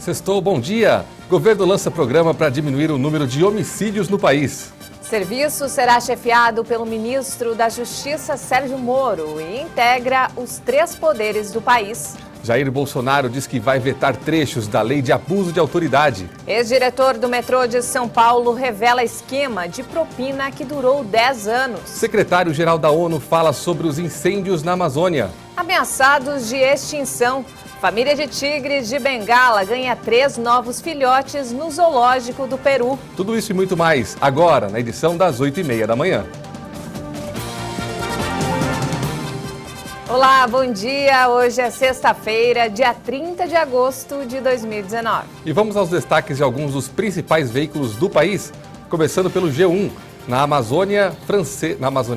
Sextou, bom dia! Governo lança programa para diminuir o número de homicídios no país. Serviço será chefiado pelo ministro da Justiça, Sérgio Moro, e integra os 3 poderes do país. Jair Bolsonaro diz que vai vetar trechos da lei de abuso de autoridade. Ex-diretor do metrô de São Paulo revela esquema de propina que durou 10 anos. Secretário-geral da ONU fala sobre os incêndios na Amazônia. Ameaçados de extinção. Família de tigres de Bengala ganha 3 novos filhotes no zoológico do Peru. Tudo isso e muito mais, agora, na edição das 8h30 da manhã. Olá, bom dia! Hoje é sexta-feira, dia 30 de agosto de 2019. E vamos aos destaques de alguns dos principais veículos do país, começando pelo G1. Na Amazônia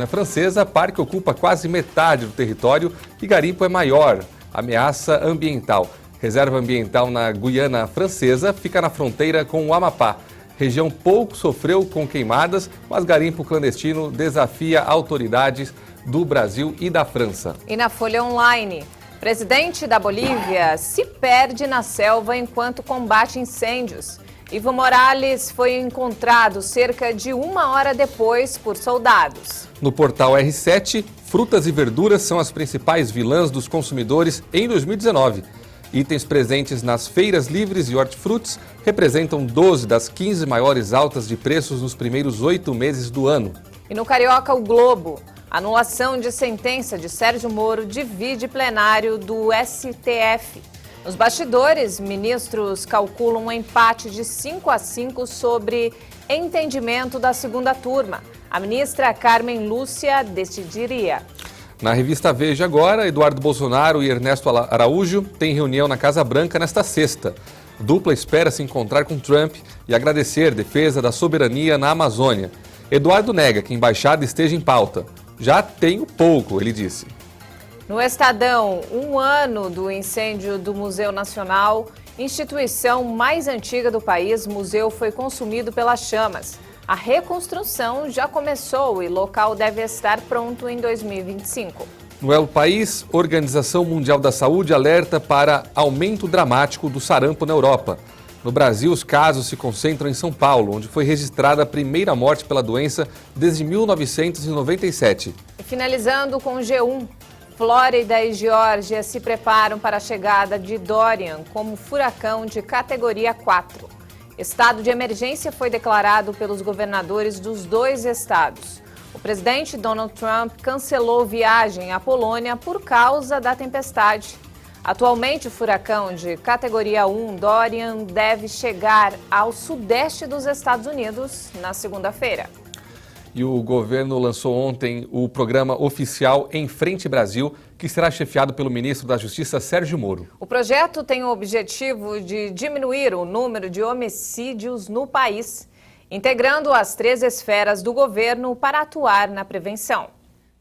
Francesa, parque ocupa quase metade do território e garimpo é maior. Ameaça ambiental. Reserva ambiental na Guiana Francesa fica na fronteira com o Amapá. Região pouco sofreu com queimadas, mas garimpo clandestino desafia autoridades do Brasil e da França. E na Folha Online, presidente da Bolívia se perde na selva enquanto combate incêndios. Evo Morales foi encontrado cerca de 1 hora depois por soldados. No portal R7, frutas e verduras são as principais vilãs dos consumidores em 2019. Itens presentes nas feiras livres e hortifrutis representam 12 das 15 maiores altas de preços nos primeiros 8 meses do ano. E no Carioca, o Globo. Anulação de sentença de Sérgio Moro divide plenário do STF. Nos bastidores, ministros calculam um empate de 5-5 sobre entendimento da segunda turma. A ministra Carmen Lúcia decidiria. Na revista Veja agora, Eduardo Bolsonaro e Ernesto Araújo têm reunião na Casa Branca nesta sexta. Dupla espera se encontrar com Trump e agradecer defesa da soberania na Amazônia. Eduardo nega que a embaixada esteja em pauta. Já tenho pouco, ele disse. No Estadão, 1 ano do incêndio do Museu Nacional, instituição mais antiga do país, o museu foi consumido pelas chamas. A reconstrução já começou e o local deve estar pronto em 2025. No El País, Organização Mundial da Saúde alerta para aumento dramático do sarampo na Europa. No Brasil, os casos se concentram em São Paulo, onde foi registrada a primeira morte pela doença desde 1997. E finalizando com o G1. Flórida e Geórgia se preparam para a chegada de Dorian como furacão de categoria 4. Estado de emergência foi declarado pelos governadores dos 2 estados. O presidente Donald Trump cancelou viagem à Polônia por causa da tempestade. Atualmente, o furacão de categoria 1, Dorian, deve chegar ao sudeste dos Estados Unidos na segunda-feira. E o governo lançou ontem o programa oficial Em Frente Brasil, que será chefiado pelo ministro da Justiça, Sérgio Moro. O projeto tem o objetivo de diminuir o número de homicídios no país, integrando as 3 esferas do governo para atuar na prevenção.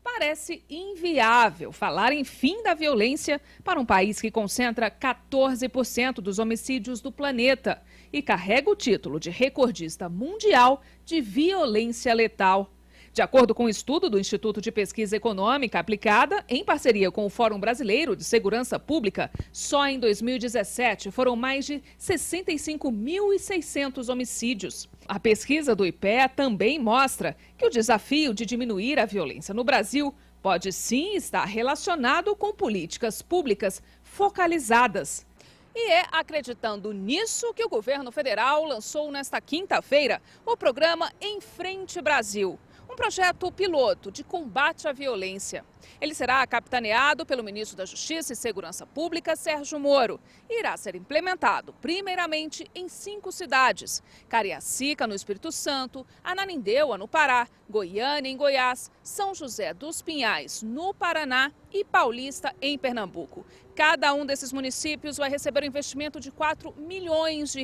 Parece inviável falar em fim da violência para um país que concentra 14% dos homicídios do planeta e carrega o título de recordista mundial de violência letal. De acordo com um estudo do Instituto de Pesquisa Econômica Aplicada, em parceria com o Fórum Brasileiro de Segurança Pública, só em 2017 foram mais de 65.600 homicídios. A pesquisa do IPEA também mostra que o desafio de diminuir a violência no Brasil pode sim estar relacionado com políticas públicas focalizadas. E é acreditando nisso que o governo federal lançou nesta quinta-feira o programa Em Frente Brasil. Um projeto piloto de combate à violência. Ele será capitaneado pelo ministro da Justiça e Segurança Pública, Sérgio Moro, e irá ser implementado primeiramente em 5 cidades: Cariacica, no Espírito Santo, Ananindeua, no Pará, Goiânia, em Goiás, São José dos Pinhais, no Paraná e Paulista, em Pernambuco. Cada um desses municípios vai receber um investimento de R$4 milhões.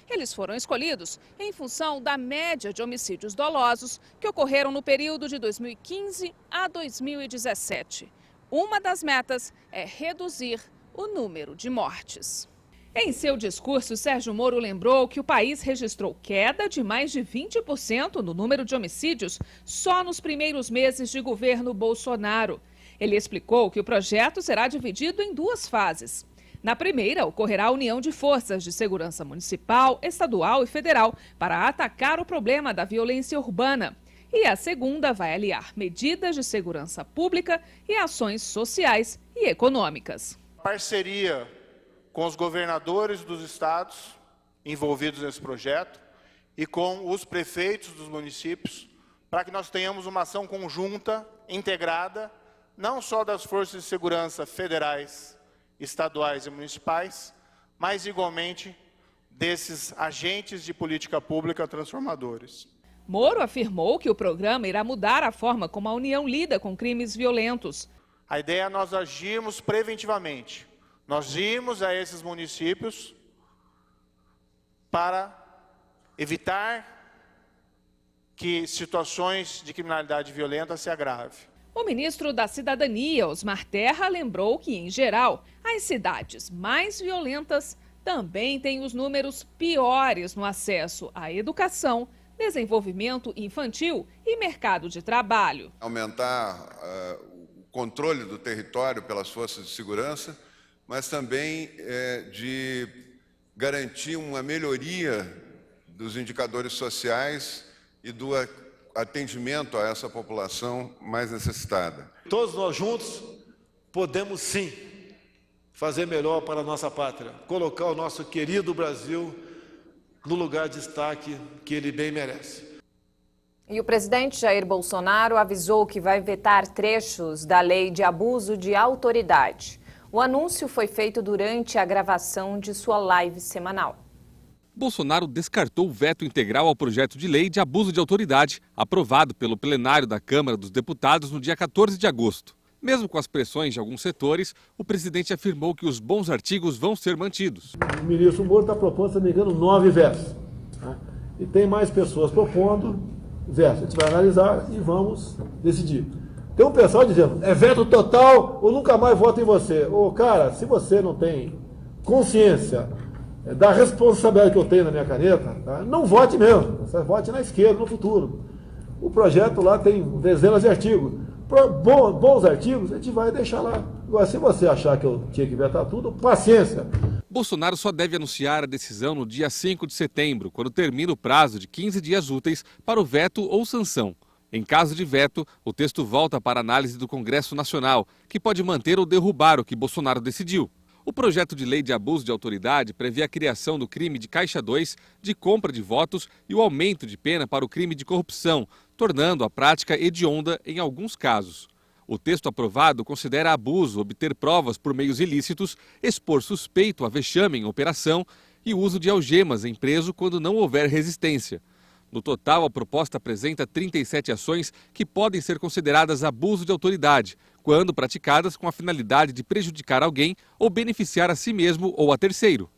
Eles foram escolhidos em função da média de homicídios dolosos que ocorreram no período de 2015 a 2017. Uma das metas é reduzir o número de mortes. Em seu discurso, Sérgio Moro lembrou que o país registrou queda de mais de 20% no número de homicídios só nos primeiros meses de governo Bolsonaro. Ele explicou que o projeto será dividido em 2 fases. Na primeira, ocorrerá a união de forças de segurança municipal, estadual e federal para atacar o problema da violência urbana. E a segunda vai aliar medidas de segurança pública e ações sociais e econômicas. Parceria com os governadores dos estados envolvidos nesse projeto e com os prefeitos dos municípios, para que nós tenhamos uma ação conjunta, integrada, não só das forças de segurança federais, estaduais e municipais, mas igualmente desses agentes de política pública transformadores. Moro afirmou que o programa irá mudar a forma como a União lida com crimes violentos. A ideia é nós agirmos preventivamente. Nós irmos a esses municípios para evitar que situações de criminalidade violenta se agravem. O ministro da Cidadania, Osmar Terra, lembrou que, em geral, as cidades mais violentas também têm os números piores no acesso à educação, desenvolvimento infantil e mercado de trabalho. Aumentar o controle do território pelas forças de segurança, mas também de garantir uma melhoria dos indicadores sociais e do atendimento a essa população mais necessitada. Todos nós juntos podemos sim fazer melhor para a nossa pátria, colocar o nosso querido Brasil no lugar de destaque que ele bem merece. E o presidente Jair Bolsonaro avisou que vai vetar trechos da lei de abuso de autoridade. O anúncio foi feito durante a gravação de sua live semanal. Bolsonaro descartou o veto integral ao projeto de lei de abuso de autoridade, aprovado pelo plenário da Câmara dos Deputados no dia 14 de agosto. Mesmo com as pressões de alguns setores, o presidente afirmou que os bons artigos vão ser mantidos. O ministro Moro está propondo, se não me engano, 9 vetos. E tem mais pessoas propondo vetos. A gente vai analisar e vamos decidir. Tem um pessoal dizendo, é veto total ou nunca mais voto em você. Ô, cara, se você não tem consciência da responsabilidade que eu tenho na minha caneta, tá? Não vote mesmo. Você vote na esquerda no futuro. O projeto lá tem dezenas de artigos. Bons artigos, a gente vai deixar lá. Agora, se você achar que eu tinha que vetar tudo, paciência. Bolsonaro só deve anunciar a decisão no dia 5 de setembro, quando termina o prazo de 15 dias úteis para o veto ou sanção. Em caso de veto, o texto volta para análise do Congresso Nacional, que pode manter ou derrubar o que Bolsonaro decidiu. O projeto de lei de abuso de autoridade prevê a criação do crime de Caixa 2, de compra de votos e o aumento de pena para o crime de corrupção, tornando a prática hedionda em alguns casos. O texto aprovado considera abuso obter provas por meios ilícitos, expor suspeito a vexame em operação e o uso de algemas em preso quando não houver resistência. No total, a proposta apresenta 37 ações que podem ser consideradas abuso de autoridade, quando praticadas com a finalidade de prejudicar alguém ou beneficiar a si mesmo ou a terceiro.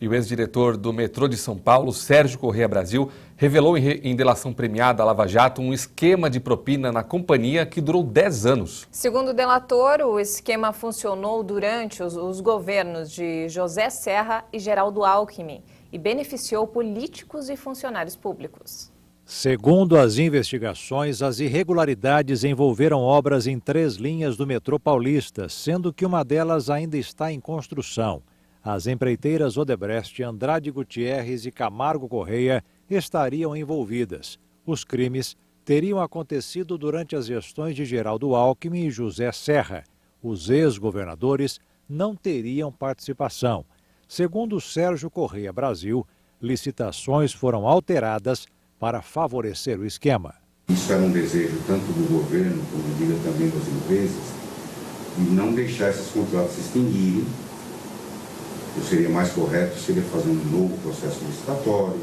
E o ex-diretor do metrô de São Paulo, Sérgio Corrêa Brasil, revelou em delação premiada à Lava Jato um esquema de propina na companhia que durou 10 anos. Segundo o delator, o esquema funcionou durante os governos de José Serra e Geraldo Alckmin e beneficiou políticos e funcionários públicos. Segundo as investigações, as irregularidades envolveram obras em 3 linhas do metrô paulista, sendo que uma delas ainda está em construção. As empreiteiras Odebrecht, Andrade Gutierrez e Camargo Correia estariam envolvidas. Os crimes teriam acontecido durante as gestões de Geraldo Alckmin e José Serra. Os ex-governadores não teriam participação. Segundo Sérgio Corrêa Brasil, licitações foram alteradas para favorecer o esquema. Isso era um desejo tanto do governo, como diga também das empresas, de não deixar esses contratos se extinguirem. Seria mais correto seria fazer um novo processo licitatório,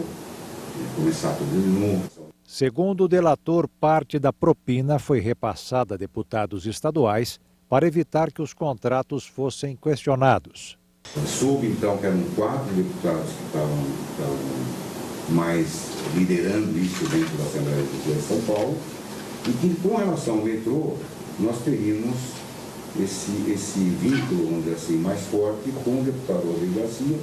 começar tudo de novo. Segundo o delator, parte da propina foi repassada a deputados estaduais para evitar que os contratos fossem questionados. Soube então que eram 4 deputados que estavam mais liderando isso dentro da Assembleia Legislativa de São Paulo e que com relação ao metrô nós teríamos esse vínculo, vamos dizer assim, mais forte com o deputado Rodrigo Garcia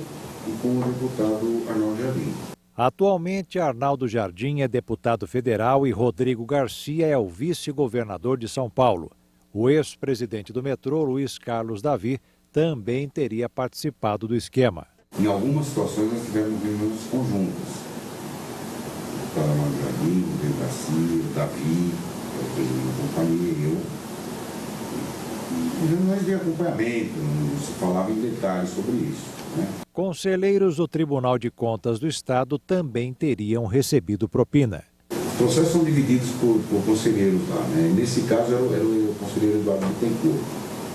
e com o deputado Arnaldo Jardim. Atualmente, Arnaldo Jardim é deputado federal e Rodrigo Garcia é o vice-governador de São Paulo. O ex-presidente do metrô, Luiz Carlos Davi, também teria participado do esquema. Em algumas situações nós tivemos reuniões conjuntas. O Calamar Jardim, o Devaci, o Davi, a companhia e eu. Reuniões de acompanhamento, não se falava em detalhes sobre isso, né? Conselheiros do Tribunal de Contas do Estado também teriam recebido propina. Os processos são divididos por conselheiros lá, né? Nesse caso era o conselheiro Eduardo Bittencourt,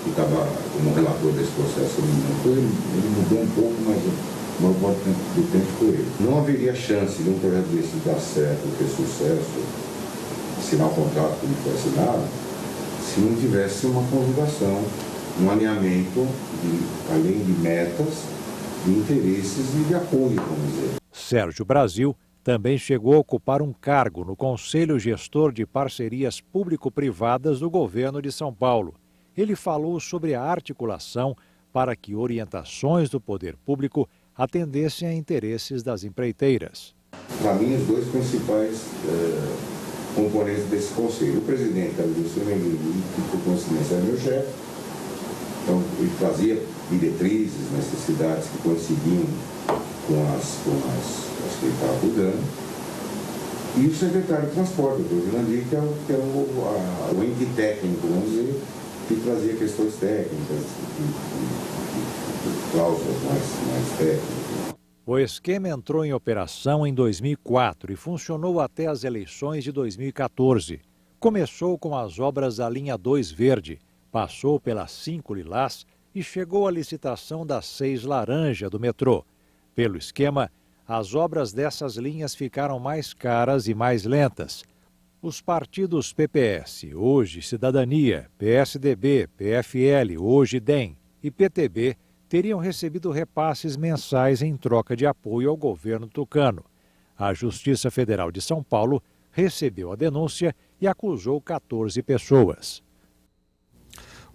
que estava como relator desse processo. Ele mudou um pouco, mas o maior parte do tempo foi ele. Não haveria chance de um projeto desse dar certo, ter sucesso, assinar o contrato como foi assinado, se não tivesse uma conjugação, um alinhamento, além de metas, de interesses e de apoio, vamos dizer. Sérgio Brasil também chegou a ocupar um cargo no Conselho Gestor de Parcerias Público-Privadas do governo de São Paulo. Ele falou sobre a articulação para que orientações do poder público atendessem a interesses das empreiteiras. Para mim, os dois principais componentes desse conselho. O presidente era o Wilson Menino, que por coincidência era meu chefe. Então, ele trazia diretrizes, necessidades que coincidiam com as que ele estava cuidando. E o secretário de Transporte, o Dr. Jandir, que era o ente técnico, vamos dizer, que trazia questões técnicas, cláusulas mais técnicas. O esquema entrou em operação em 2004 e funcionou até as eleições de 2014. Começou com as obras da linha 2 verde, passou pela 5 lilás e chegou à licitação da 6 laranja do metrô. Pelo esquema, as obras dessas linhas ficaram mais caras e mais lentas. Os partidos PPS, hoje Cidadania, PSDB, PFL, hoje DEM e PTB teriam recebido repasses mensais em troca de apoio ao governo tucano. A Justiça Federal de São Paulo recebeu a denúncia e acusou 14 pessoas.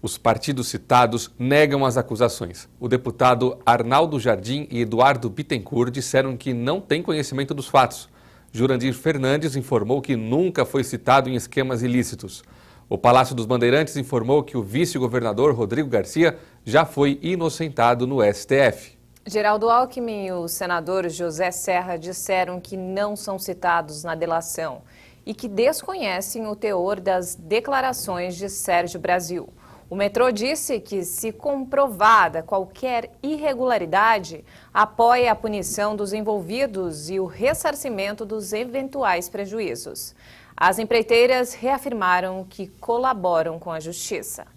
Os partidos citados negam as acusações. O deputado Arnaldo Jardim e Eduardo Bittencourt disseram que não têm conhecimento dos fatos. Jurandir Fernandes informou que nunca foi citado em esquemas ilícitos. O Palácio dos Bandeirantes informou que o vice-governador Rodrigo Garcia já foi inocentado no STF. Geraldo Alckmin e o senador José Serra disseram que não são citados na delação e que desconhecem o teor das declarações de Sérgio Brasil. O metrô disse que, se comprovada qualquer irregularidade, apoia a punição dos envolvidos e o ressarcimento dos eventuais prejuízos. As empreiteiras reafirmaram que colaboram com a Justiça.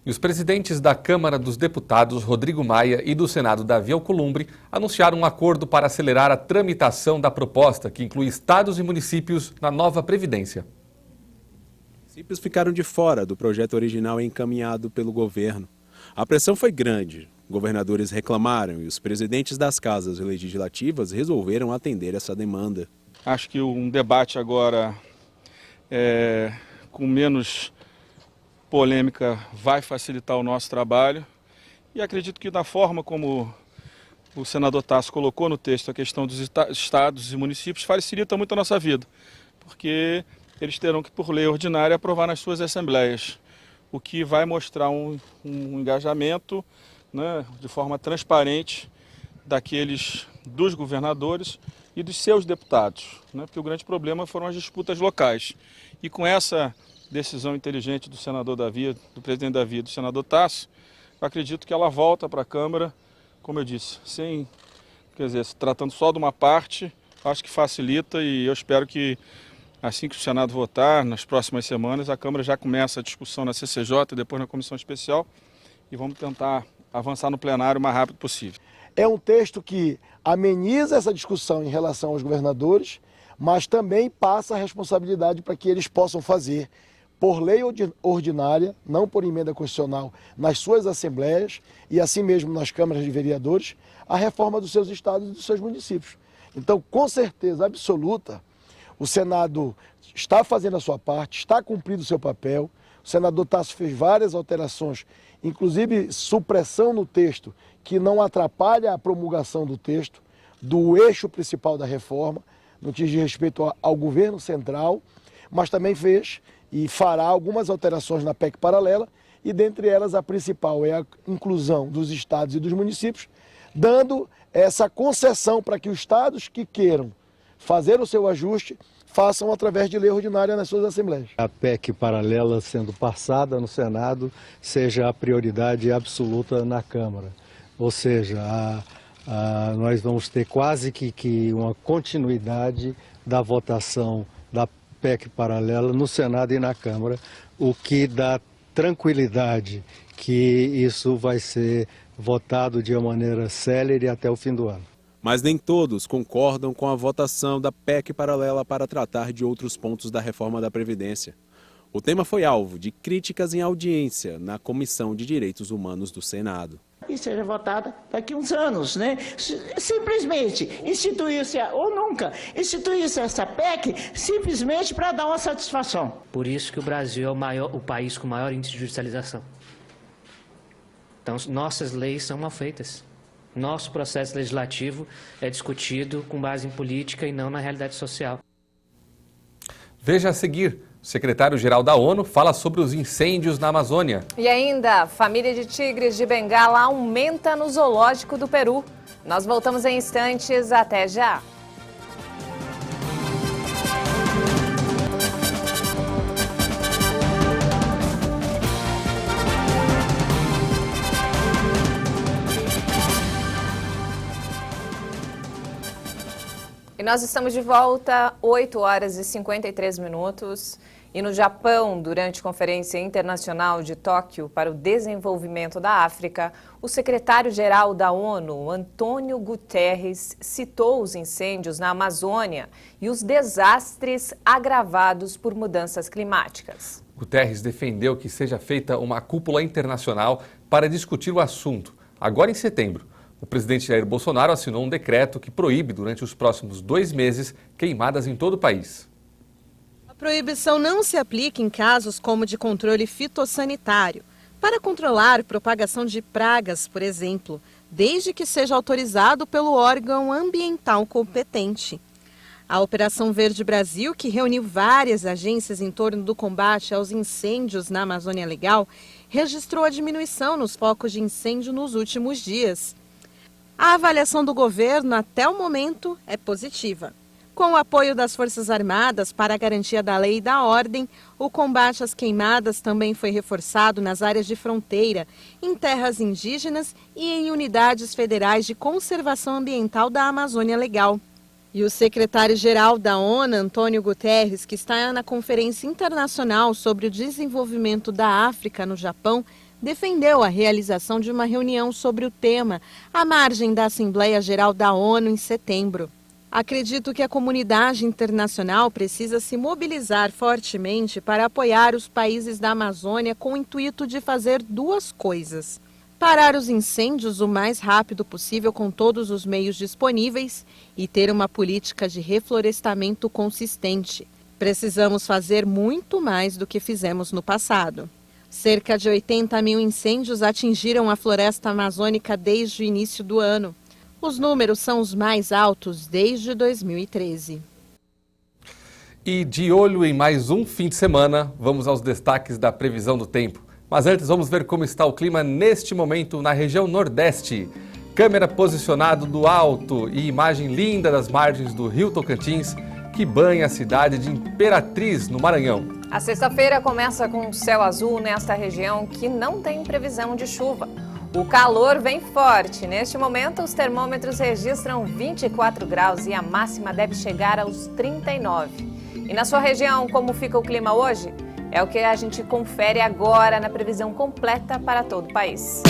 E os presidentes da Câmara dos Deputados, Rodrigo Maia, e do Senado, Davi Alcolumbre, anunciaram um acordo para acelerar a tramitação da proposta, que inclui estados e municípios na nova Previdência. Os municípios ficaram de fora do projeto original encaminhado pelo governo. A pressão foi grande, governadores reclamaram e os presidentes das casas legislativas resolveram atender essa demanda. Acho que um debate agora com menos polêmica vai facilitar o nosso trabalho e acredito que da forma como o senador Tasso colocou no texto a questão dos estados e municípios facilita muito a nossa vida, porque eles terão que, por lei ordinária, aprovar nas suas assembleias, o que vai mostrar um engajamento, né, de forma transparente dos governadores e dos seus deputados, né, porque o grande problema foram as disputas locais. E com essa decisão inteligente do senador Davi, do presidente Davi e do senador Tasso, eu acredito que ela volta para a Câmara, como eu disse, se tratando só de uma parte, acho que facilita e eu espero que assim que o Senado votar, nas próximas semanas, a Câmara já começa a discussão na CCJ e depois na Comissão Especial e vamos tentar avançar no plenário o mais rápido possível. É um texto que ameniza essa discussão em relação aos governadores, mas também passa a responsabilidade para que eles possam fazer, por lei ordinária, não por emenda constitucional, nas suas assembleias e assim mesmo nas câmaras de vereadores, a reforma dos seus estados e dos seus municípios. Então, com certeza absoluta, o Senado está fazendo a sua parte, está cumprindo o seu papel. O senador Tasso fez várias alterações, inclusive supressão no texto, que não atrapalha a promulgação do texto, do eixo principal da reforma, no que diz respeito ao governo central, mas também fez e fará algumas alterações na PEC paralela, e dentre elas a principal é a inclusão dos estados e dos municípios, dando essa concessão para que os estados que queiram fazer o seu ajuste façam através de lei ordinária nas suas assembleias. A PEC paralela sendo passada no Senado seja a prioridade absoluta na Câmara, ou seja, nós vamos ter quase que uma continuidade da votação da PEC paralela no Senado e na Câmara, o que dá tranquilidade que isso vai ser votado de uma maneira célere até o fim do ano. Mas nem todos concordam com a votação da PEC paralela para tratar de outros pontos da reforma da Previdência. O tema foi alvo de críticas em audiência na Comissão de Direitos Humanos do Senado. E seja votada daqui a uns anos, né? Simplesmente instituiu-se, ou nunca, instituiu-se essa PEC simplesmente para dar uma satisfação. Por isso que o Brasil é o país com maior índice de judicialização. Então, nossas leis são mal feitas. Nosso processo legislativo é discutido com base em política e não na realidade social. Veja a seguir. O secretário-geral da ONU fala sobre os incêndios na Amazônia. E ainda, família de tigres de Bengala aumenta no zoológico do Peru. Nós voltamos em instantes. Até já! E nós estamos de volta, 8 horas e 53 minutos. E no Japão, durante a Conferência Internacional de Tóquio para o Desenvolvimento da África, o secretário-geral da ONU, Antônio Guterres, citou os incêndios na Amazônia e os desastres agravados por mudanças climáticas. Guterres defendeu que seja feita uma cúpula internacional para discutir o assunto. Agora, em setembro, o presidente Jair Bolsonaro assinou um decreto que proíbe, durante os próximos 2 meses, queimadas em todo o país. A proibição não se aplica em casos como de controle fitossanitário, para controlar a propagação de pragas, por exemplo, desde que seja autorizado pelo órgão ambiental competente. A Operação Verde Brasil, que reuniu várias agências em torno do combate aos incêndios na Amazônia Legal, registrou a diminuição nos focos de incêndio nos últimos dias. A avaliação do governo até o momento é positiva. Com o apoio das Forças Armadas para a garantia da lei e da ordem, o combate às queimadas também foi reforçado nas áreas de fronteira, em terras indígenas e em unidades federais de conservação ambiental da Amazônia Legal. E o secretário-geral da ONU, Antônio Guterres, que está na Conferência Internacional sobre o Desenvolvimento da África no Japão, defendeu a realização de uma reunião sobre o tema, à margem da Assembleia Geral da ONU em setembro. Acredito que a comunidade internacional precisa se mobilizar fortemente para apoiar os países da Amazônia com o intuito de fazer 2 coisas: parar os incêndios o mais rápido possível com todos os meios disponíveis e ter uma política de reflorestamento consistente. Precisamos fazer muito mais do que fizemos no passado. Cerca de 80 mil incêndios atingiram a floresta amazônica desde o início do ano. Os números são os mais altos desde 2013. E de olho em mais um fim de semana, vamos aos destaques da previsão do tempo. Mas antes vamos ver como está o clima neste momento na região Nordeste. Câmera posicionado do alto e imagem linda das margens do Rio Tocantins, que banha a cidade de Imperatriz, no Maranhão. A sexta-feira começa com céu azul nesta região que não tem previsão de chuva. O calor vem forte. Neste momento, os termômetros registram 24 graus e a máxima deve chegar aos 39. E na sua região, como fica o clima hoje? É o que a gente confere agora na previsão completa para todo o país.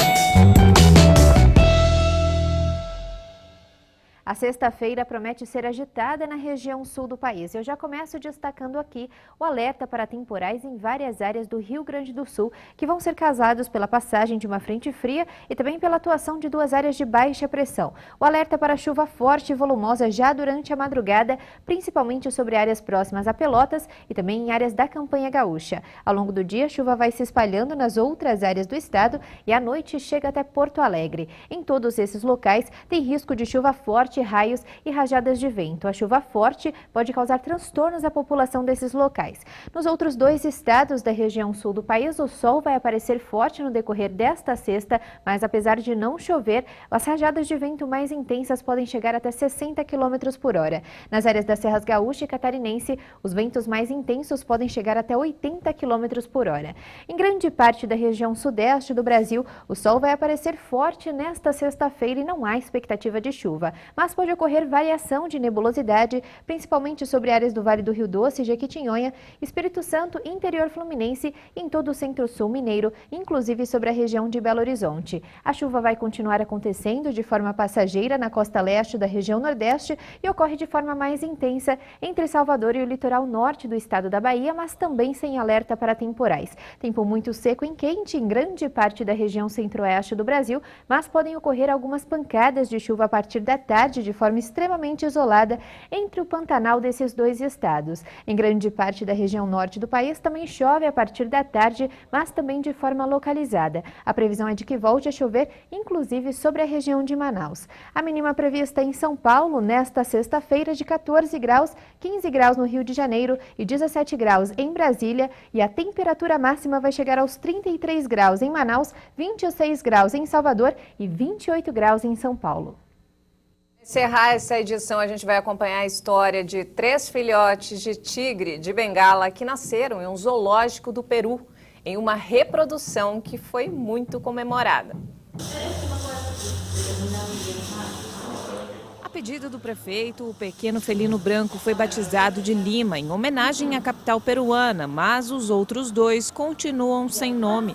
A sexta-feira promete ser agitada na região sul do país. Eu já começo destacando aqui o alerta para temporais em várias áreas do Rio Grande do Sul, que vão ser causados pela passagem de uma frente fria e também pela atuação de 2 áreas de baixa pressão. O alerta para chuva forte e volumosa já durante a madrugada, principalmente sobre áreas próximas a Pelotas e também em áreas da Campanha Gaúcha. Ao longo do dia, a chuva vai se espalhando nas outras áreas do estado e à noite chega até Porto Alegre. Em todos esses locais, tem risco de chuva forte forte raios e rajadas de vento. A chuva forte pode causar transtornos à população desses locais. Nos outros 2 estados da região sul do país, o sol vai aparecer forte no decorrer desta sexta, mas apesar de não chover, as rajadas de vento mais intensas podem chegar até 60 km por hora. Nas áreas das Serras Gaúcha e Catarinense, os ventos mais intensos podem chegar até 80 km por hora. Em grande parte da região sudeste do Brasil, o sol vai aparecer forte nesta sexta-feira e não há expectativa de chuva, mas pode ocorrer variação de nebulosidade, principalmente sobre áreas do Vale do Rio Doce, Jequitinhonha, Espírito Santo, interior fluminense e em todo o centro-sul mineiro, inclusive sobre a região de Belo Horizonte. A chuva vai continuar acontecendo de forma passageira na costa leste da região nordeste e ocorre de forma mais intensa entre Salvador e o litoral norte do estado da Bahia, mas também sem alerta para temporais. Tempo muito seco e quente em grande parte da região centro-oeste do Brasil, mas podem ocorrer algumas pancadas de chuva a partir da tarde de forma extremamente isolada entre o Pantanal desses 2 estados. Em grande parte da região norte do país também chove a partir da tarde, mas também de forma localizada. A previsão é de que volte a chover, inclusive sobre a região de Manaus. A mínima prevista em São Paulo nesta sexta-feira de 14 graus, 15 graus no Rio de Janeiro e 17 graus em Brasília, e a temperatura máxima vai chegar aos 33 graus em Manaus, 26 graus em Salvador e 28 graus em São Paulo. Encerrar essa edição, a gente vai acompanhar a história de 3 filhotes de tigre de Bengala que nasceram em um zoológico do Peru, em uma reprodução que foi muito comemorada. A pedido do prefeito, o pequeno felino branco foi batizado de Lima, em homenagem à capital peruana, mas os outros 2 continuam sem nome.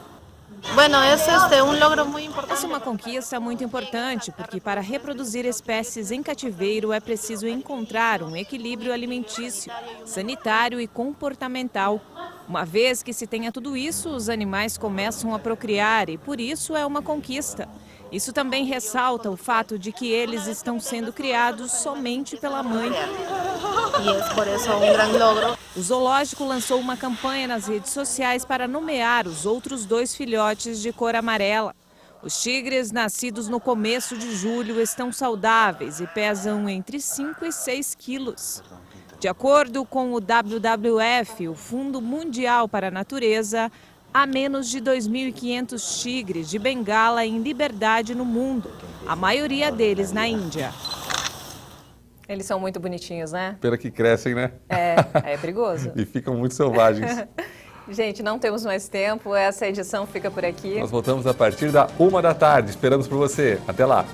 Essa é uma conquista muito importante, porque para reproduzir espécies em cativeiro é preciso encontrar um equilíbrio alimentício, sanitário e comportamental. Uma vez que se tenha tudo isso, os animais começam a procriar e por isso é uma conquista. Isso também ressalta o fato de que eles estão sendo criados somente pela mãe. O zoológico lançou uma campanha nas redes sociais para nomear os outros 2 filhotes de cor amarela. Os tigres, nascidos no começo de julho, estão saudáveis e pesam entre 5 e 6 quilos. De acordo com o WWF, o Fundo Mundial para a Natureza, há menos de 2.500 tigres de Bengala em liberdade no mundo, a maioria deles na Índia. Eles são muito bonitinhos, né? Pena que crescem, né? É perigoso. E ficam muito selvagens. Gente, não temos mais tempo, essa edição fica por aqui. Nós voltamos a partir da 1 da tarde, esperamos por você. Até lá!